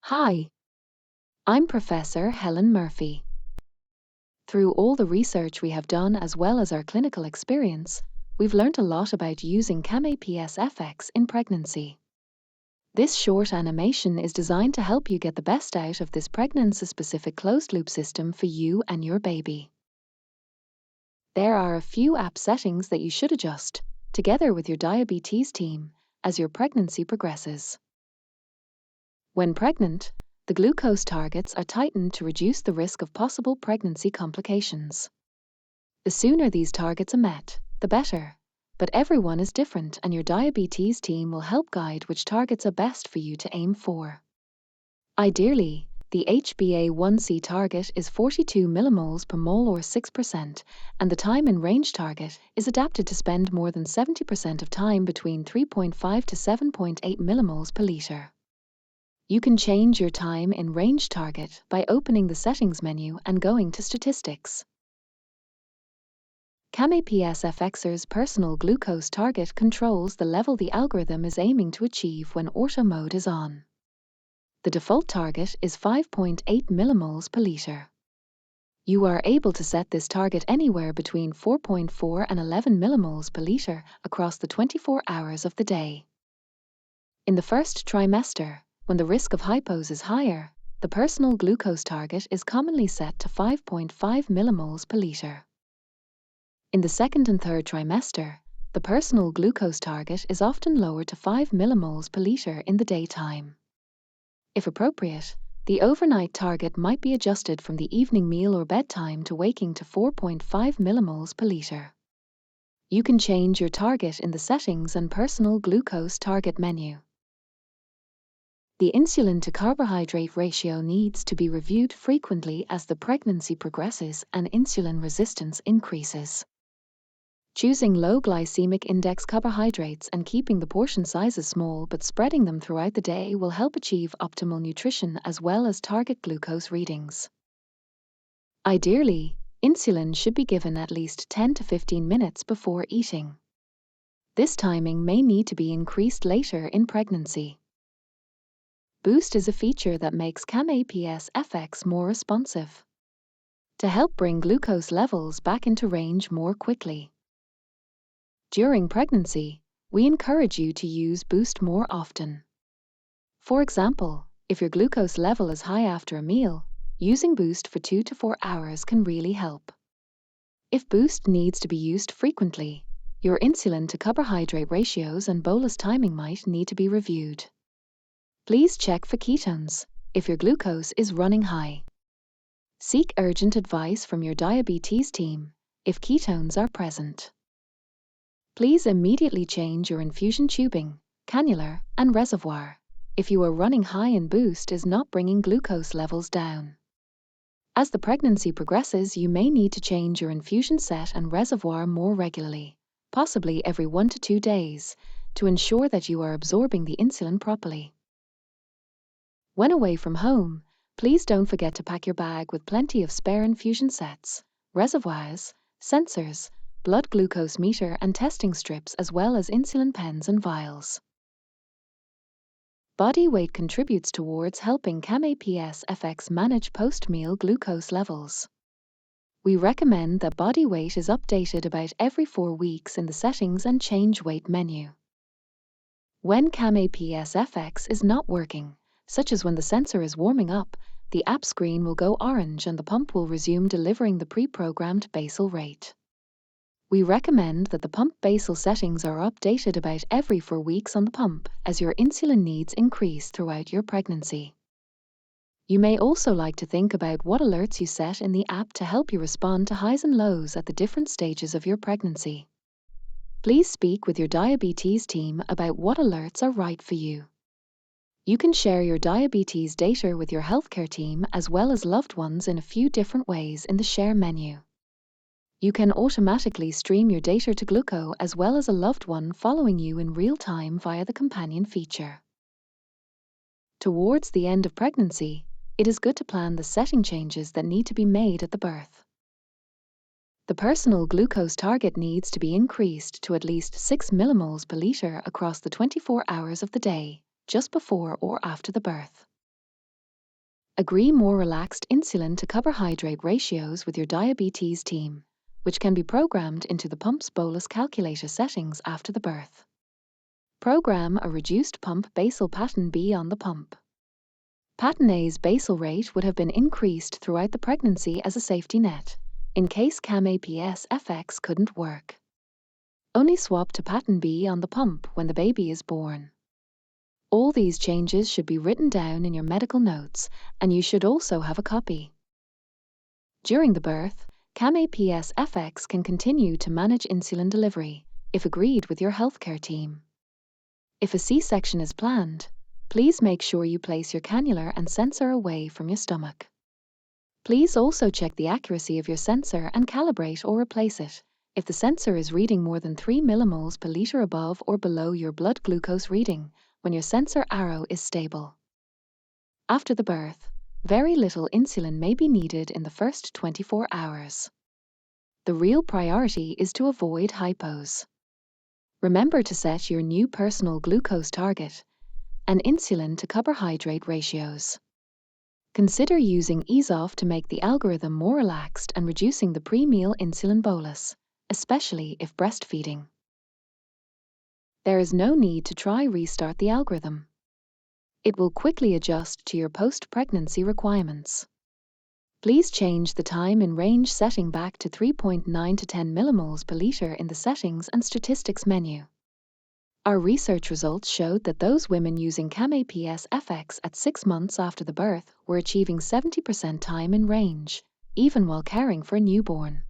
Hi, I'm Professor Helen Murphy. Through all the research we have done as well as our clinical experience, we've learned a lot about using CamAPS FX in pregnancy. This short animation is designed to help you get the best out of this pregnancy-specific closed-loop system for you and your baby. There are a few app settings that you should adjust, together with your diabetes team, as your pregnancy progresses. When pregnant, the glucose targets are tightened to reduce the risk of possible pregnancy complications. The sooner these targets are met, the better, but everyone is different and your diabetes team will help guide which targets are best for you to aim for. Ideally, the HbA1c target is 42 millimoles per mole or 6%, and the time in range target is adapted to spend more than 70% of time between 3.5 to 7.8 millimoles per liter. You can change your time in range target by opening the settings menu and going to statistics. CamAPS FX's personal glucose target controls the level the algorithm is aiming to achieve when auto mode is on. The default target is 5.8 millimoles per liter. You are able to set this target anywhere between 4.4 and 11 millimoles per liter across the 24 hours of the day. In the first trimester, when the risk of hypos is higher, the personal glucose target is commonly set to 5.5 millimoles per liter. In the second and third trimester, the personal glucose target is often lowered to 5 millimoles per liter in the daytime. If appropriate, the overnight target might be adjusted from the evening meal or bedtime to waking to 4.5 millimoles per liter. You can change your target in the Settings and Personal Glucose Target menu. The insulin to carbohydrate ratio needs to be reviewed frequently as the pregnancy progresses and insulin resistance increases. Choosing low glycemic index carbohydrates and keeping the portion sizes small but spreading them throughout the day will help achieve optimal nutrition as well as target glucose readings. Ideally, insulin should be given at least 10 to 15 minutes before eating. This timing may need to be increased later in pregnancy. Boost is a feature that makes CamAPS FX more responsive to help bring glucose levels back into range more quickly. During pregnancy, we encourage you to use Boost more often. For example, if your glucose level is high after a meal, using Boost for 2 to 4 hours can really help. If Boost needs to be used frequently, your insulin to carbohydrate ratios and bolus timing might need to be reviewed. Please check for ketones if your glucose is running high. Seek urgent advice from your diabetes team if ketones are present. Please immediately change your infusion tubing, cannula, and reservoir if you are running high and Boost is not bringing glucose levels down. As the pregnancy progresses, you may need to change your infusion set and reservoir more regularly, possibly every 1 to 2 days, to ensure that you are absorbing the insulin properly. When away from home, please don't forget to pack your bag with plenty of spare infusion sets, reservoirs, sensors, blood glucose meter and testing strips as well as insulin pens and vials. Body weight contributes towards helping CamAPS FX manage post-meal glucose levels. We recommend that body weight is updated about every 4 weeks in the Settings and Change Weight menu. When CamAPS FX is not working, such as when the sensor is warming up, the app screen will go orange and the pump will resume delivering the pre-programmed basal rate. We recommend that the pump basal settings are updated about every 4 weeks on the pump as your insulin needs increase throughout your pregnancy. You may also like to think about what alerts you set in the app to help you respond to highs and lows at the different stages of your pregnancy. Please speak with your diabetes team about what alerts are right for you. You can share your diabetes data with your healthcare team as well as loved ones in a few different ways in the Share menu. You can automatically stream your data to Gluco as well as a loved one following you in real time via the companion feature. Towards the end of pregnancy, it is good to plan the setting changes that need to be made at the birth. The personal glucose target needs to be increased to at least 6 millimoles per liter across the 24 hours of the day, just before or after the birth. Agree more relaxed insulin to carbohydrate ratios with your diabetes team, which can be programmed into the pump's bolus calculator settings after the birth. Program a reduced pump basal pattern B on the pump. Pattern A's basal rate would have been increased throughout the pregnancy as a safety net, in case CamAPS FX couldn't work. Only swap to pattern B on the pump when the baby is born. All these changes should be written down in your medical notes, and you should also have a copy. During the birth, CamAPS FX can continue to manage insulin delivery, if agreed with your healthcare team. If a C-section is planned, please make sure you place your cannula and sensor away from your stomach. Please also check the accuracy of your sensor and calibrate or replace it if the sensor is reading more than 3 millimoles per liter above or below your blood glucose reading when your sensor arrow is stable. After the birth, very little insulin may be needed in the first 24 hours. The real priority is to avoid hypos. Remember to set your new personal glucose target and insulin to carbohydrate ratios. Consider using EaseOff to make the algorithm more relaxed and reducing the pre-meal insulin bolus, especially if breastfeeding. There is no need to try restart the algorithm. It will quickly adjust to your post-pregnancy requirements. Please change the time in range setting back to 3.9 to 10 millimoles per liter in the Settings and Statistics menu. Our research results showed that those women using CamAPS FX at 6 months after the birth were achieving 70% time in range, even while caring for a newborn.